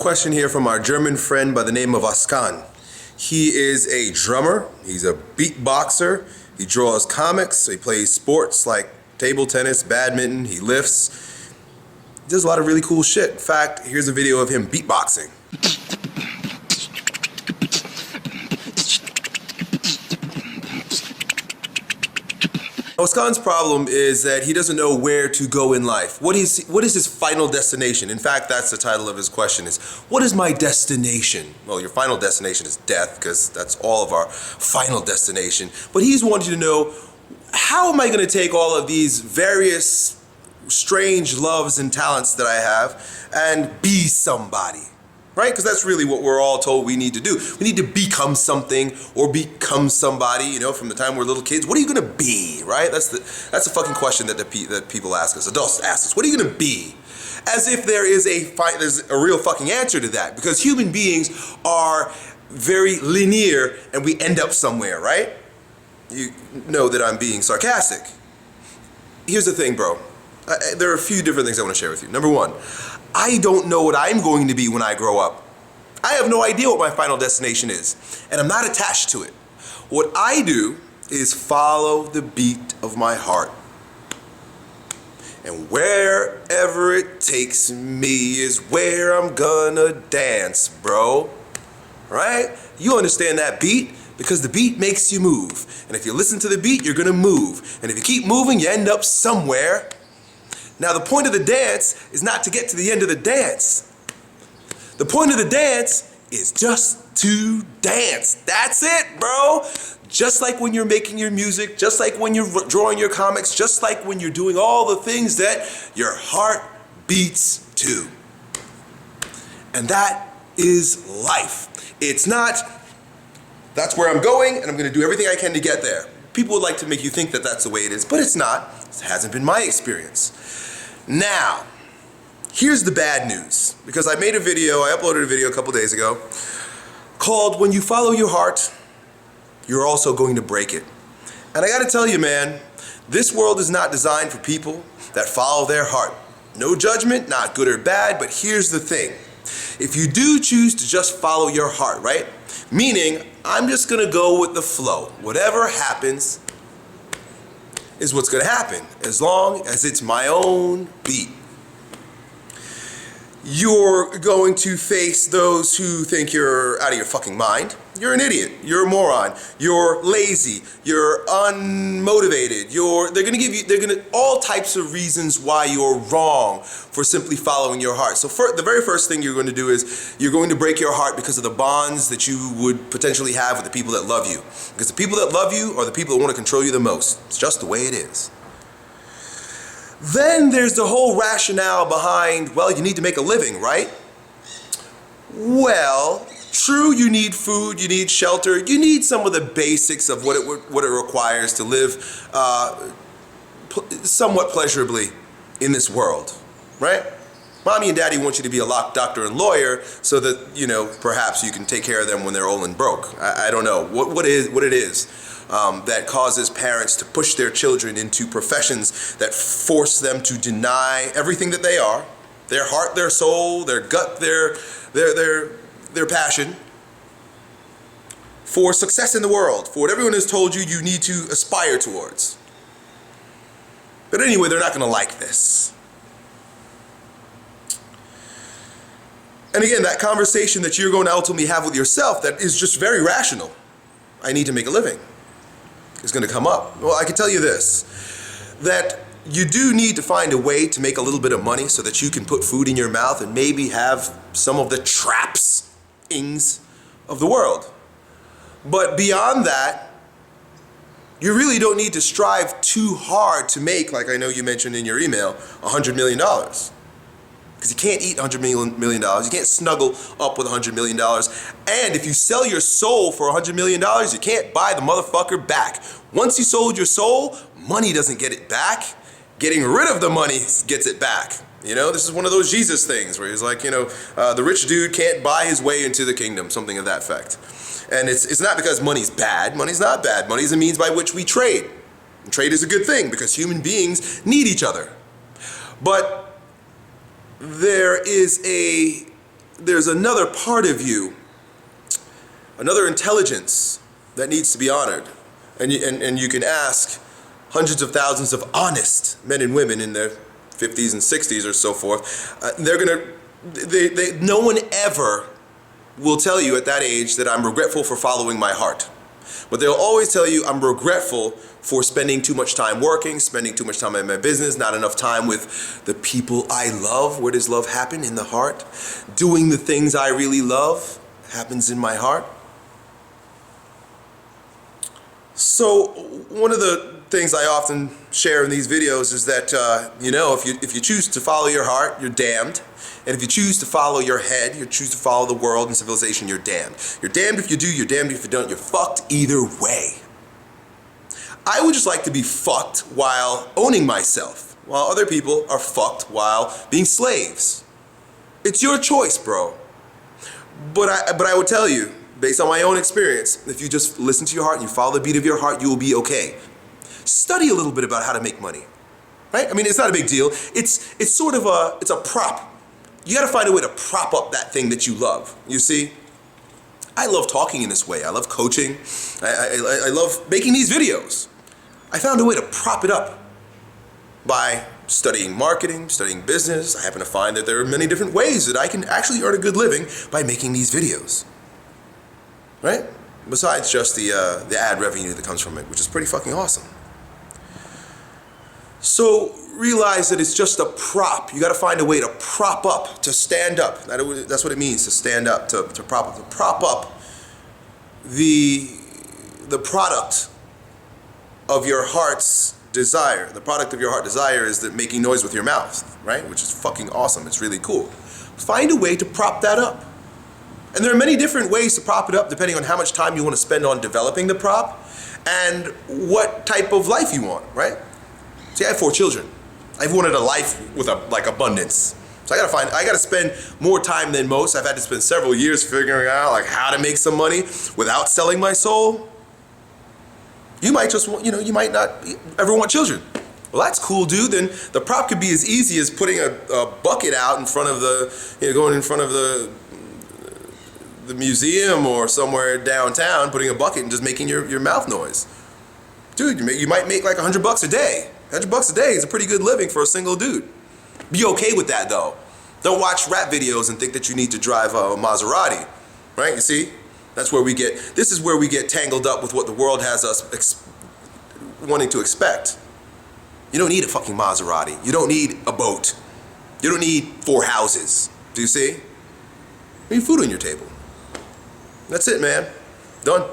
question here from our German friend by the name of Askan. He is a drummer, he's a beatboxer, he draws comics, he plays sports like table tennis, badminton, he lifts. He does a lot of really cool shit. In fact, here's a video of him beatboxing. Askan's problem is that he doesn't know where to go in life. What is his final destination? In fact, that's the title of his question is, what is my destination? Well, your final destination is death, because that's all of our final destination. But he's wanting to know, how am I going to take all of these various strange loves and talents that I have and be somebody? Right? Because that's really what we're all told we need to do. We need to become something or become somebody, you know, from the time we're little kids. What are you going to be, right? That's the fucking question that people ask us. Adults ask us, what are you going to be? As if there's a real fucking answer to that. Because human beings are very linear and we end up somewhere, right? You know that I'm being sarcastic. Here's the thing, bro. There are a few different things I want to share with you. Number one, I don't know what I'm going to be when I grow up. I have no idea what my final destination is, and I'm not attached to it. What I do is follow the beat of my heart. And wherever it takes me is where I'm gonna dance, bro. Right? You understand that beat? Because the beat makes you move. And if you listen to the beat, you're gonna move. And if you keep moving, you end up somewhere. Now, the point of the dance is not to get to the end of the dance. The point of the dance is just to dance. That's it, bro. Just like when you're making your music, just like when you're drawing your comics, just like when you're doing all the things that your heart beats to. And that is life. It's not, that's where I'm going and I'm going to do everything I can to get there. People would like to make you think that that's the way it is, but it's not. It hasn't been my experience. Now, here's the bad news, because I uploaded a video a couple days ago called When You Follow Your Heart, You're Also Going to Break It. And I gotta tell you, man, this world is not designed for people that follow their heart. No judgment, not good or bad, but here's the thing. If you do choose to just follow your heart, right? Meaning, I'm just gonna go with the flow. Whatever happens is what's gonna happen, as long as it's my own beat. You're going to face those who think you're out of your fucking mind. You're an idiot, you're a moron, you're lazy, you're unmotivated, they're gonna all types of reasons why you're wrong for simply following your heart. So the very first thing you're going to do is you're going to break your heart because of the bonds that you would potentially have with the people that love you. Because the people that love you are the people that want to control you the most. It's just the way it is. Then there's the whole rationale behind, well, you need to make a living, right? Well, true, you need food, you need shelter, you need some of the basics of what it requires to live somewhat pleasurably in this world, right? Mommy and daddy want you to be a doctor and lawyer so that, you know, perhaps you can take care of them when they're old and broke. I don't know what it is that causes parents to push their children into professions that force them to deny everything that they are, their heart, their soul, their gut, their passion, for success in the world, for what everyone has told you you need to aspire towards. But anyway, they're not going to like this. And again, that conversation that you're going to ultimately have with yourself that is just very rational, I need to make a living, is going to come up. Well, I can tell you this, that you do need to find a way to make a little bit of money so that you can put food in your mouth and maybe have some of the trappings of the world. But beyond that, you really don't need to strive too hard to make, like I know you mentioned in your email, $100 million. Because you can't eat $100 million. You can't snuggle up with $100 million. And if you sell your soul for $100 million, you can't buy the motherfucker back. Once you sold your soul, money doesn't get it back. Getting rid of the money gets it back. You know, this is one of those Jesus things where he's like, you know, the rich dude can't buy his way into the kingdom, something of that effect. And it's not because money's bad. Money's not bad. Money's a means by which we trade. And trade is a good thing because human beings need each other. But there is there's another part of you, another intelligence that needs to be honored. And you can ask hundreds of thousands of honest men and women in their 50s and 60s or so forth. No one ever will tell you at that age that I'm regretful for following my heart. But they'll always tell you I'm regretful for spending too much time working, spending too much time in my business, not enough time with the people I love. Where does love happen? In the heart. Doing the things I really love happens in my heart. So one of the things I often share in these videos is that, if you choose to follow your heart, you're damned. And if you choose to follow your head, you choose to follow the world and civilization, you're damned. You're damned if you do, you're damned if you don't, you're fucked either way. I would just like to be fucked while owning myself, while other people are fucked while being slaves. It's your choice, bro. But I would tell you, based on my own experience, if you just listen to your heart and you follow the beat of your heart, you will be okay. Study a little bit about how to make money, right? I mean, it's not a big deal. It's sort of it's a prop. You gotta find a way to prop up that thing that you love. You see, I love talking in this way. I love coaching. I love making these videos. I found a way to prop it up by studying marketing, studying business. I happen to find that there are many different ways that I can actually earn a good living by making these videos, right? Besides just the ad revenue that comes from it, which is pretty fucking awesome. So realize that it's just a prop. You got to find a way to prop up, to stand up. That's what it means, to stand up, to prop up, to prop up the product of your heart's desire. The product of your heart desire is that making noise with your mouth, right? Which is fucking awesome. It's really cool. Find a way to prop that up. And there are many different ways to prop it up depending on how much time you want to spend on developing the prop and what type of life you want, right? See, I have 4 children. I've wanted a life with abundance. So I gotta spend more time than most. I've had to spend several years figuring out how to make some money without selling my soul. You might just want, you might not ever want children. Well, that's cool, dude. Then the prop could be as easy as putting a bucket out in front of going in front of the museum or somewhere downtown, putting a bucket and just making your mouth noise. Dude, you might make like $100 a day. $100 a day is a pretty good living for a single dude. Be okay with that though. Don't watch rap videos and think that you need to drive a Maserati, right? You see? This is where we get tangled up with what the world has us wanting to expect. You don't need a fucking Maserati. You don't need a boat. You don't need 4 houses. Do you see? You need food on your table. That's it, man. Done.